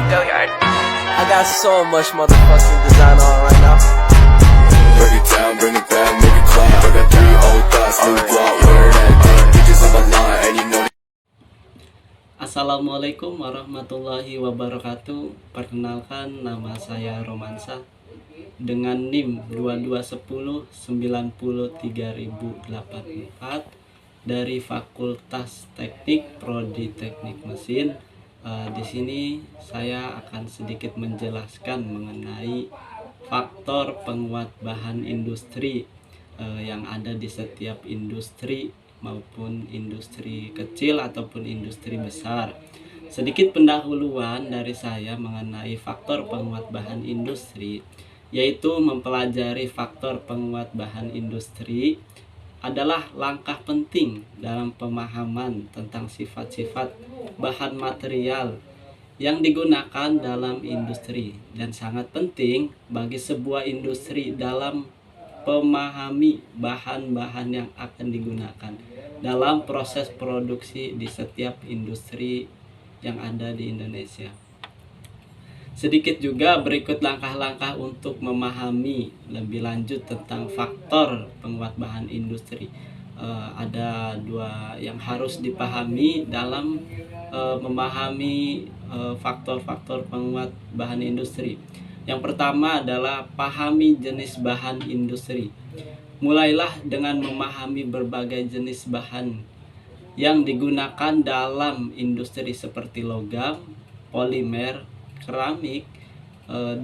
Billiard. I got so much motherfucking design on right now. Break it down, bring it back, make it clap. I got 3 old thoughts, new block, where that thing, bitches on my line, and you know. Assalamualaikum warahmatullahi wabarakatuh. Perkenalkan, nama saya Romansa dengan NIM 2210903084 dari Fakultas Teknik Prodi Teknik Mesin. Di sini saya akan sedikit menjelaskan mengenai faktor penguat bahan industri yang ada di setiap industri, maupun industri kecil ataupun industri besar. Sedikit pendahuluan dari saya mengenai faktor penguat bahan industri, yaitu mempelajari faktor penguat bahan industri adalah langkah penting dalam pemahaman tentang sifat-sifat bahan material yang digunakan dalam industri, dan sangat penting bagi sebuah industri dalam memahami bahan-bahan yang akan digunakan dalam proses produksi di setiap industri yang ada di Indonesia. Sedikit juga berikut langkah-langkah untuk memahami lebih lanjut tentang faktor penguat bahan industri. Ada 2 yang harus dipahami dalam memahami faktor-faktor penguat bahan industri. Yang pertama adalah pahami jenis bahan industri. Mulailah dengan memahami berbagai jenis bahan yang digunakan dalam industri seperti logam, polimer, keramik,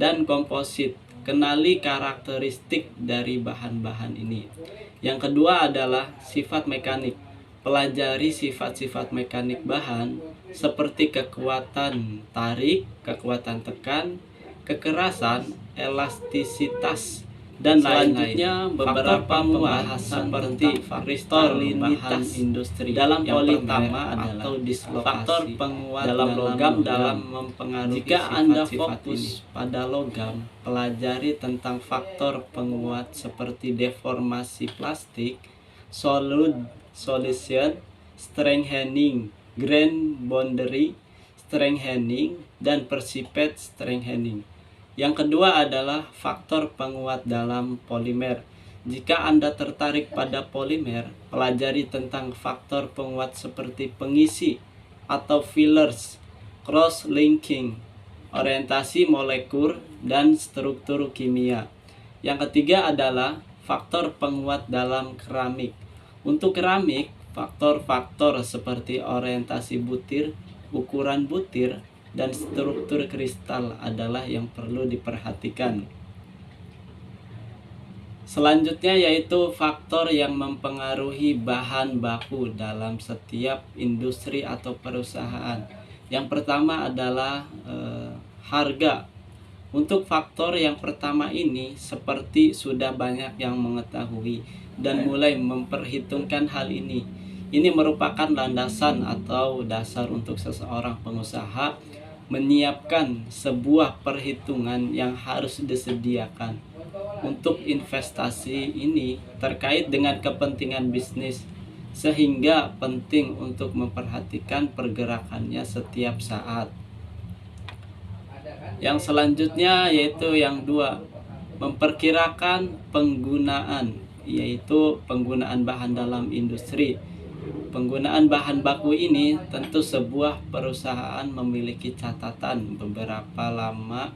dan komposit. Kenali karakteristik dari bahan-bahan ini. Yang kedua adalah sifat mekanik. Pelajari sifat-sifat mekanik bahan seperti kekuatan tarik, kekuatan tekan, kekerasan, elastisitas, dan selanjutnya beberapa pembahasan seperti kristalinitas industri. Dalam pertama adalah faktor penguat dalam logam dalam mempengaruhi. Jika Anda fokus pada logam, pelajari tentang faktor penguat seperti deformasi plastik, solid solution, strengthening, grain boundary strengthening, dan precipitate strengthening. Yang kedua adalah faktor penguat dalam polimer. Jika Anda tertarik pada polimer, pelajari tentang faktor penguat seperti pengisi atau fillers, cross-linking, orientasi molekul, dan struktur kimia. Yang ketiga adalah faktor penguat dalam keramik. Untuk keramik, faktor-faktor seperti orientasi butir, ukuran butir, dan struktur kristal adalah yang perlu diperhatikan. Selanjutnya yaitu faktor yang mempengaruhi bahan baku dalam setiap industri atau perusahaan. Yang pertama adalah harga. Untuk faktor yang pertama ini seperti sudah banyak yang mengetahui dan mulai memperhitungkan hal ini. Ini merupakan landasan atau dasar untuk seseorang pengusaha menyiapkan sebuah perhitungan yang harus disediakan untuk investasi ini terkait dengan kepentingan bisnis, sehingga penting untuk memperhatikan pergerakannya setiap saat. Yang selanjutnya yaitu yang 2, memperkirakan penggunaan, yaitu penggunaan bahan dalam industri. Penggunaan bahan baku ini tentu sebuah perusahaan memiliki catatan beberapa lama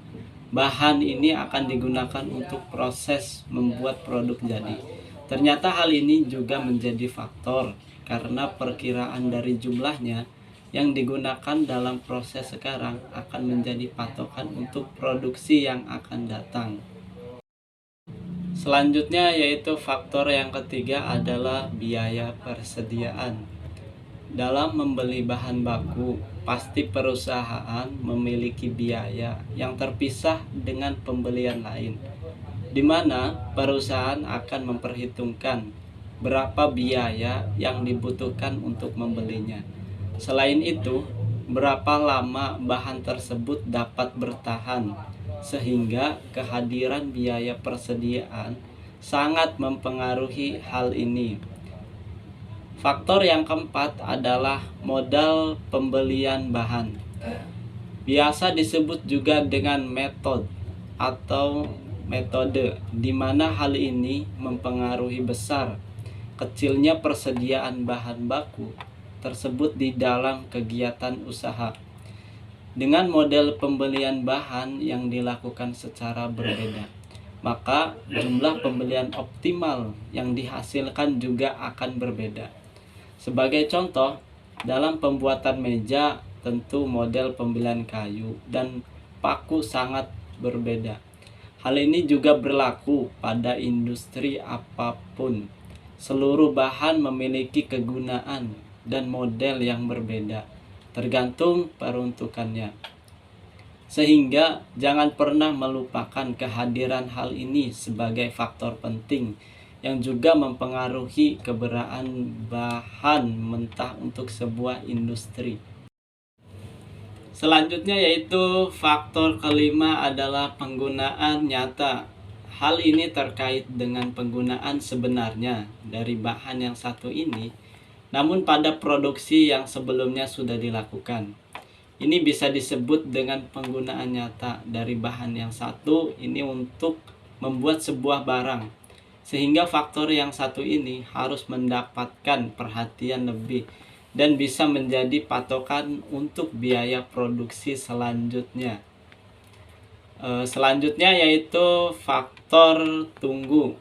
bahan ini akan digunakan untuk proses membuat produk jadi. Ternyata hal ini juga menjadi faktor karena perkiraan dari jumlahnya yang digunakan dalam proses sekarang akan menjadi patokan untuk produksi yang akan datang. Selanjutnya yaitu faktor yang ketiga adalah biaya persediaan. Dalam membeli bahan baku, pasti perusahaan memiliki biaya yang terpisah dengan pembelian lain, di mana perusahaan akan memperhitungkan berapa biaya yang dibutuhkan untuk membelinya. Selain itu, berapa lama bahan tersebut dapat bertahan, sehingga kehadiran biaya persediaan sangat mempengaruhi hal ini. Faktor yang keempat adalah modal pembelian bahan. Biasa disebut juga dengan metode atau metode, di mana hal ini mempengaruhi besar kecilnya persediaan bahan baku tersebut di dalam kegiatan usaha. Dengan model pembelian bahan yang dilakukan secara berbeda, maka jumlah pembelian optimal yang dihasilkan juga akan berbeda. Sebagai contoh, dalam pembuatan meja, tentu model pembelian kayu dan paku sangat berbeda. Hal ini juga berlaku pada industri apapun. Seluruh bahan memiliki kegunaan dan model yang berbeda, tergantung peruntukannya. Sehingga jangan pernah melupakan kehadiran hal ini sebagai faktor penting yang juga mempengaruhi keberadaan bahan mentah untuk sebuah industri. Selanjutnya yaitu faktor kelima adalah penggunaan nyata. Hal ini terkait dengan penggunaan sebenarnya dari bahan yang satu ini, namun pada produksi yang sebelumnya sudah dilakukan. Ini bisa disebut dengan penggunaan nyata dari bahan yang satu ini untuk membuat sebuah barang, sehingga faktor yang satu ini harus mendapatkan perhatian lebih dan bisa menjadi patokan untuk biaya produksi selanjutnya. Selanjutnya yaitu faktor tunggu.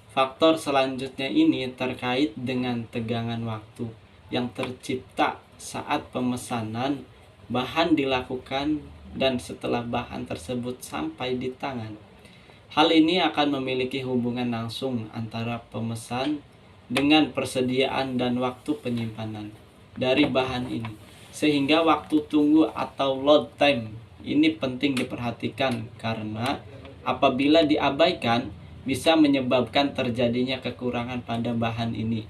Faktor selanjutnya ini terkait dengan tegangan waktu yang tercipta saat pemesanan bahan dilakukan dan setelah bahan tersebut sampai di tangan. Hal ini akan memiliki hubungan langsung antara pemesan dengan persediaan dan waktu penyimpanan dari bahan ini. Sehingga waktu tunggu atau load time ini penting diperhatikan, karena apabila diabaikan bisa menyebabkan terjadinya kekurangan pada bahan ini.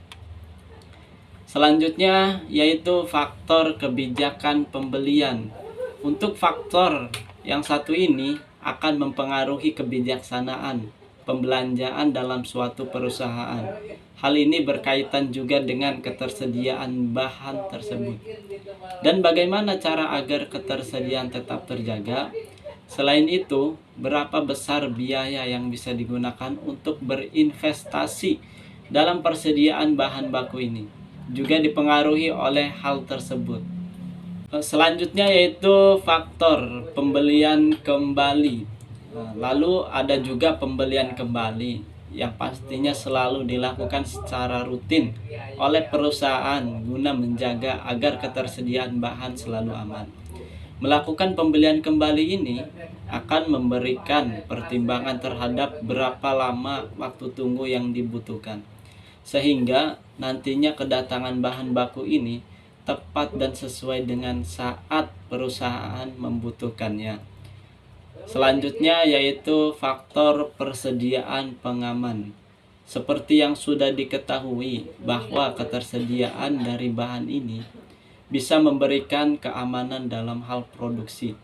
Selanjutnya yaitu faktor kebijakan pembelian. Untuk faktor yang satu ini akan mempengaruhi kebijaksanaan pembelanjaan dalam suatu perusahaan. Hal ini berkaitan juga dengan ketersediaan bahan tersebut. Dan bagaimana cara agar ketersediaan tetap terjaga? Selain itu, berapa besar biaya yang bisa digunakan untuk berinvestasi dalam persediaan bahan baku ini juga dipengaruhi oleh hal tersebut. Selanjutnya yaitu faktor pembelian kembali. Lalu ada juga pembelian kembali yang pastinya selalu dilakukan secara rutin oleh perusahaan guna menjaga agar ketersediaan bahan selalu aman. Melakukan pembelian kembali ini akan memberikan pertimbangan terhadap berapa lama waktu tunggu yang dibutuhkan, sehingga nantinya kedatangan bahan baku ini tepat dan sesuai dengan saat perusahaan membutuhkannya. Selanjutnya yaitu faktor persediaan pengaman. Seperti yang sudah diketahui bahwa ketersediaan dari bahan ini bisa memberikan keamanan dalam hal produksi.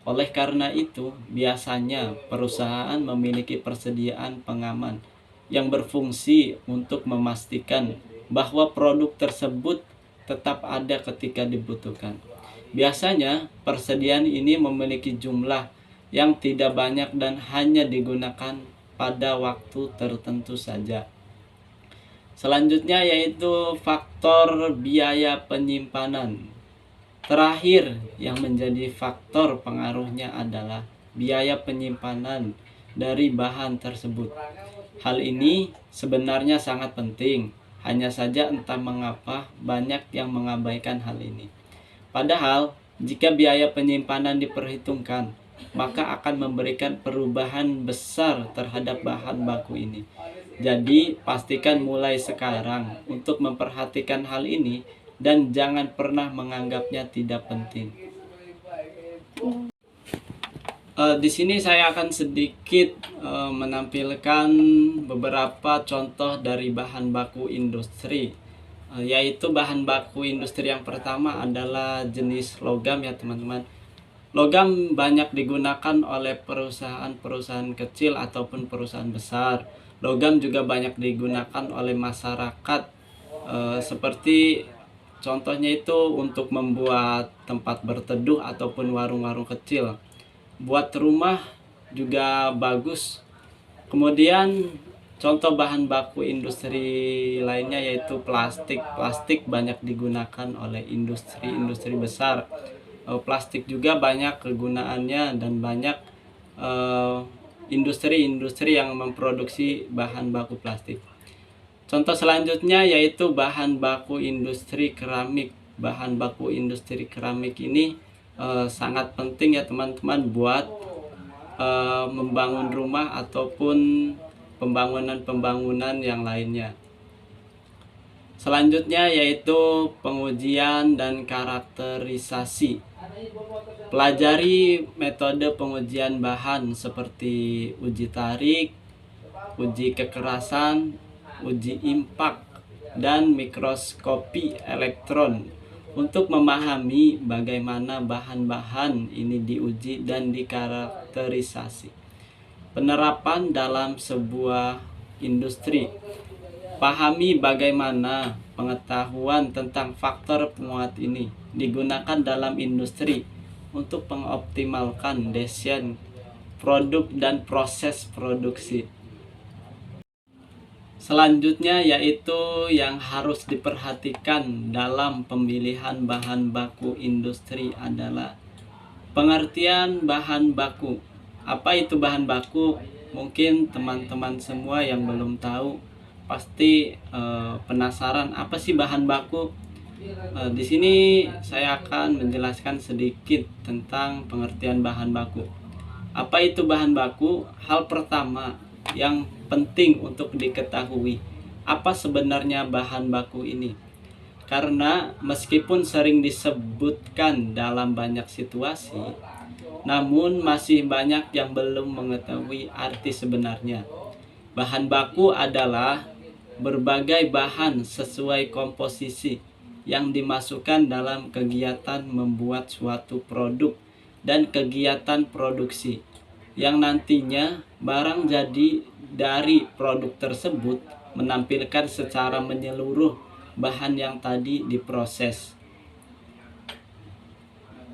Oleh karena itu, biasanya perusahaan memiliki persediaan pengaman yang berfungsi untuk memastikan bahwa produk tersebut tetap ada ketika dibutuhkan. Biasanya, persediaan ini memiliki jumlah yang tidak banyak dan hanya digunakan pada waktu tertentu saja. Selanjutnya yaitu faktor biaya penyimpanan. Terakhir yang menjadi faktor pengaruhnya adalah biaya penyimpanan dari bahan tersebut. Hal ini sebenarnya sangat penting, hanya saja entah mengapa banyak yang mengabaikan hal ini. Padahal jika biaya penyimpanan diperhitungkan, maka akan memberikan perubahan besar terhadap bahan baku ini. Jadi pastikan mulai sekarang untuk memperhatikan hal ini dan jangan pernah menganggapnya tidak penting. Di sini saya akan sedikit menampilkan beberapa contoh dari bahan baku industri, yaitu bahan baku industri yang pertama adalah jenis logam ya teman-teman. Logam banyak digunakan oleh perusahaan-perusahaan kecil ataupun perusahaan besar. Logam juga banyak digunakan oleh masyarakat, seperti Contohnya itu untuk membuat tempat berteduh ataupun warung-warung kecil. Buat rumah juga bagus. Kemudian contoh bahan baku industri lainnya yaitu plastik. Plastik banyak digunakan oleh industri-industri besar. Plastik juga banyak kegunaannya dan banyak industri-industri yang memproduksi bahan baku plastik. Contoh selanjutnya yaitu bahan baku industri keramik. Bahan baku industri keramik ini sangat penting ya teman-teman buat membangun rumah ataupun pembangunan-pembangunan yang lainnya. Selanjutnya yaitu pengujian dan karakterisasi. Pelajari metode pengujian bahan seperti uji tarik, uji kekerasan, uji impak, dan mikroskopi elektron untuk memahami bagaimana bahan-bahan ini diuji dan dikarakterisasi. Penerapan dalam sebuah industri. Pahami bagaimana pengetahuan tentang faktor penguat ini digunakan dalam industri untuk mengoptimalkan desain produk dan proses produksi. Selanjutnya yaitu yang harus diperhatikan dalam pemilihan bahan baku industri adalah pengertian bahan baku. Apa itu bahan baku? Mungkin teman-teman semua yang belum tahu pasti penasaran apa sih bahan baku. Di sini saya akan menjelaskan sedikit tentang pengertian bahan baku. Apa itu bahan baku? Hal pertama yang penting untuk diketahui, apa sebenarnya bahan baku ini? Karena meskipun sering disebutkan dalam banyak situasi, namun masih banyak yang belum mengetahui arti sebenarnya. Bahan baku adalah berbagai bahan sesuai komposisi yang dimasukkan dalam kegiatan membuat suatu produk dan kegiatan produksi, yang nantinya barang jadi dari produk tersebut menampilkan secara menyeluruh bahan yang tadi diproses.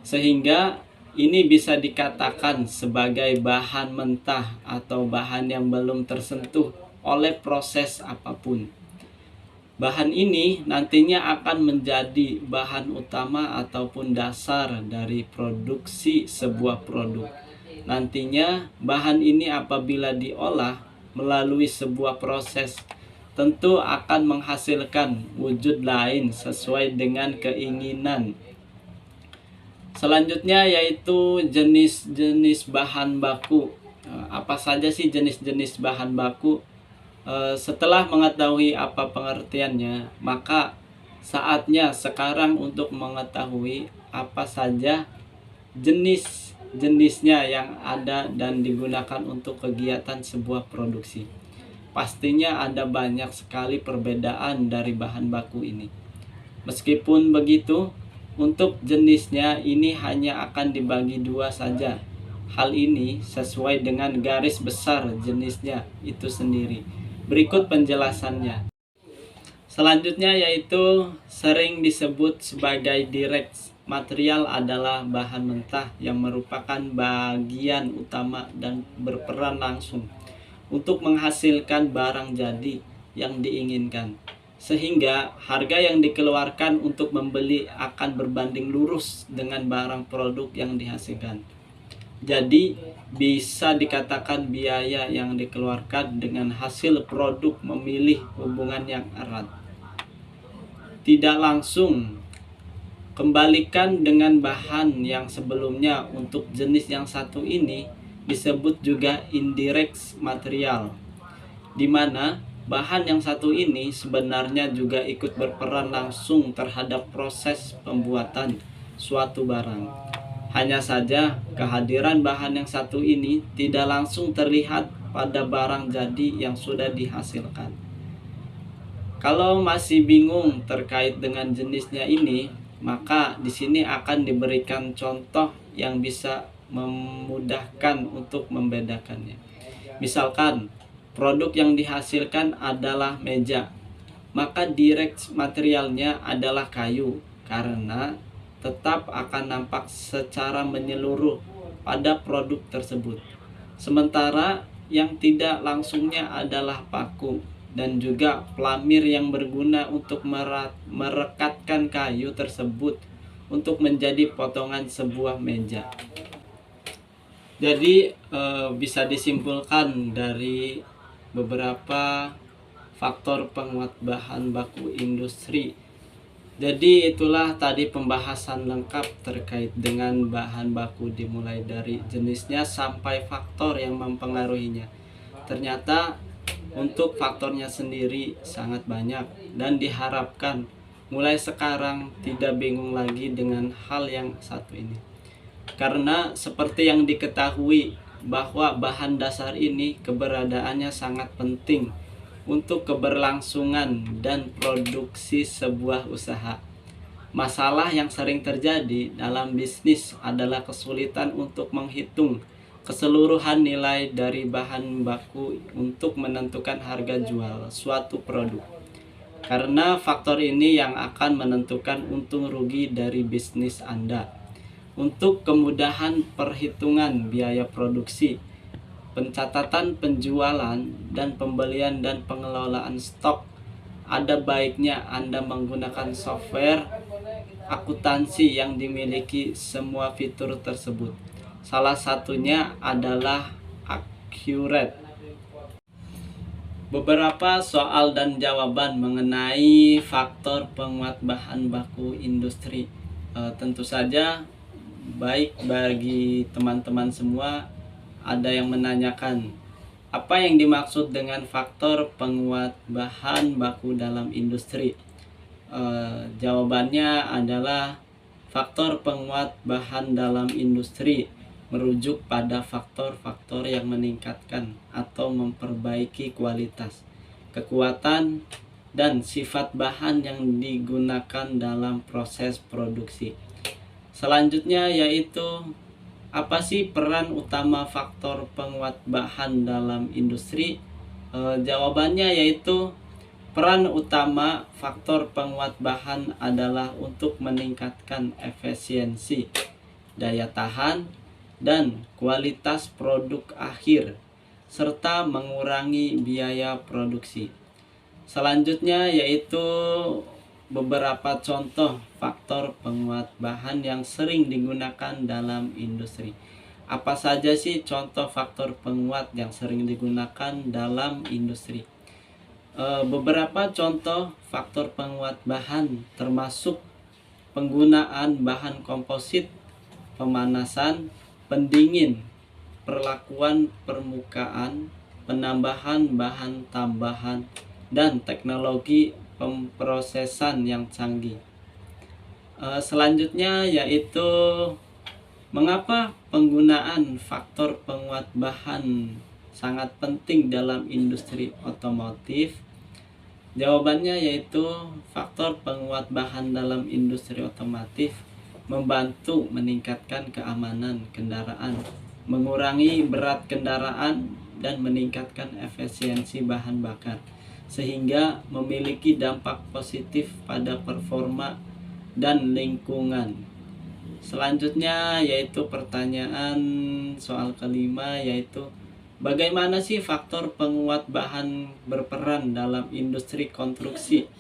Sehingga ini bisa dikatakan sebagai bahan mentah atau bahan yang belum tersentuh oleh proses apapun. Bahan ini nantinya akan menjadi bahan utama ataupun dasar dari produksi sebuah produk. Nantinya bahan ini apabila diolah melalui sebuah proses tentu akan menghasilkan wujud lain sesuai dengan keinginan. Selanjutnya yaitu jenis-jenis bahan baku. Apa saja sih jenis-jenis bahan baku? Setelah mengetahui apa pengertiannya, maka saatnya sekarang untuk mengetahui apa saja jenisnya yang ada dan digunakan untuk kegiatan sebuah produksi. Pastinya ada banyak sekali perbedaan dari bahan baku ini. Meskipun begitu, untuk jenisnya ini hanya akan dibagi dua saja. Hal ini sesuai dengan garis besar jenisnya itu sendiri. Berikut penjelasannya. Selanjutnya yaitu sering disebut sebagai direct. Material adalah bahan mentah yang merupakan bagian utama dan berperan langsung untuk menghasilkan barang jadi yang diinginkan. Sehingga harga yang dikeluarkan untuk membeli akan berbanding lurus dengan barang produk yang dihasilkan. Jadi bisa dikatakan biaya yang dikeluarkan dengan hasil produk memilih hubungan yang erat. Tidak langsung, kembalikan dengan bahan yang sebelumnya untuk jenis yang satu ini disebut juga indirect material, di mana bahan yang satu ini sebenarnya juga ikut berperan langsung terhadap proses pembuatan suatu barang. Hanya saja kehadiran bahan yang satu ini tidak langsung terlihat pada barang jadi yang sudah dihasilkan. Kalau masih bingung terkait dengan jenisnya ini, maka di sini akan diberikan contoh yang bisa memudahkan untuk membedakannya. Misalkan produk yang dihasilkan adalah meja. maka direct materialnya adalah kayu, karena tetap akan nampak secara menyeluruh pada produk tersebut. Sementara yang tidak langsungnya adalah paku dan juga pelamir yang berguna untuk merekatkan kayu tersebut untuk menjadi potongan sebuah meja. Jadi bisa disimpulkan dari beberapa faktor penguat bahan baku industri. Jadi itulah tadi pembahasan lengkap terkait dengan bahan baku, dimulai dari jenisnya sampai faktor yang mempengaruhinya. Ternyata untuk faktornya sendiri sangat banyak, dan diharapkan mulai sekarang tidak bingung lagi dengan hal yang satu ini. Karena seperti yang diketahui bahwa bahan dasar ini keberadaannya sangat penting untuk keberlangsungan dan produksi sebuah usaha. Masalah yang sering terjadi dalam bisnis adalah kesulitan untuk menghitung keseluruhan nilai dari bahan baku untuk menentukan harga jual suatu produk. Karena faktor ini yang akan menentukan untung rugi dari bisnis Anda. Untuk kemudahan perhitungan biaya produksi, pencatatan penjualan, dan pembelian dan pengelolaan stok, ada baiknya Anda menggunakan software akuntansi yang dimiliki semua fitur tersebut. Salah satunya adalah Accurate. Beberapa soal dan jawaban mengenai faktor penguat bahan baku industri. Tentu saja baik bagi teman-teman semua, ada yang menanyakan apa yang dimaksud dengan faktor penguat bahan baku dalam industri. Jawabannya adalah faktor penguat bahan dalam industri merujuk pada faktor-faktor yang meningkatkan atau memperbaiki kualitas, kekuatan, dan sifat bahan yang digunakan dalam proses produksi. Selanjutnya yaitu apa sih peran utama faktor penguat bahan dalam industri? Jawabannya yaitu peran utama faktor penguat bahan adalah untuk meningkatkan efisiensi, daya tahan, dan kualitas produk akhir, serta mengurangi biaya produksi. Selanjutnya yaitu beberapa contoh faktor penguat bahan yang sering digunakan dalam industri. Apa saja sih contoh faktor penguat yang sering digunakan dalam industri? Beberapa contoh faktor penguat bahan termasuk penggunaan bahan komposit, pemanasan, pendingin, perlakuan permukaan, penambahan bahan tambahan, dan teknologi pemrosesan yang canggih. Selanjutnya yaitu mengapa penggunaan faktor penguat bahan sangat penting dalam industri otomotif. Jawabannya yaitu faktor penguat bahan dalam industri otomotif membantu meningkatkan keamanan kendaraan, mengurangi berat kendaraan, dan meningkatkan efisiensi bahan bakar, sehingga memiliki dampak positif pada performa dan lingkungan. Selanjutnya yaitu pertanyaan soal kelima, yaitu bagaimana sih faktor penguat bahan berperan dalam industri konstruksi?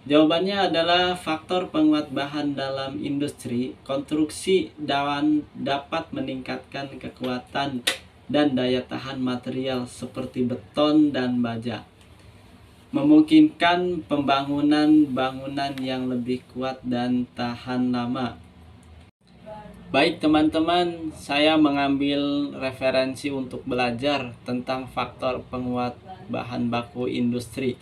Jawabannya adalah faktor penguat bahan dalam industri konstruksi dapat meningkatkan kekuatan dan daya tahan material seperti beton dan baja, memungkinkan pembangunan bangunan yang lebih kuat dan tahan lama. Baik teman-teman, saya mengambil referensi untuk belajar tentang faktor penguat bahan baku industri.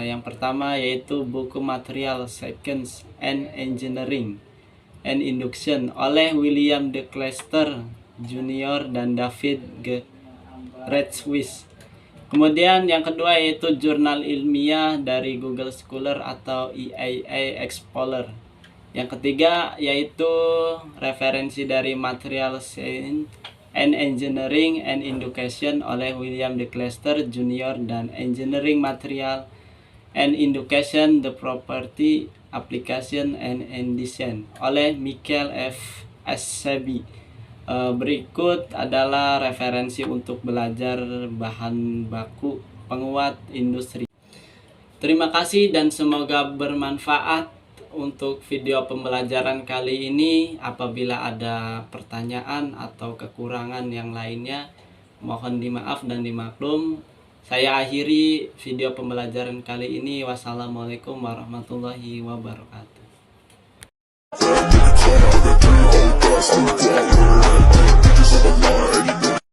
Yang pertama yaitu buku Material Science and Engineering and Induction oleh William de Clayster Jr. dan David G. Redswitz. Kemudian yang kedua yaitu jurnal ilmiah dari Google Scholar atau EAA Explorer. Yang ketiga yaitu referensi dari Material Science and Engineering and Education oleh William de Clayster Jr. dan Engineering Material and Education, the Property, Application and Design oleh Michael F. Sebi. Berikut adalah referensi untuk belajar bahan baku penguat industri. Terima kasih dan semoga bermanfaat untuk video pembelajaran kali ini. Apabila ada pertanyaan atau kekurangan yang lainnya, mohon dimaaf dan dimaklum. Saya akhiri video pembelajaran kali ini. Wassalamualaikum warahmatullahi wabarakatuh.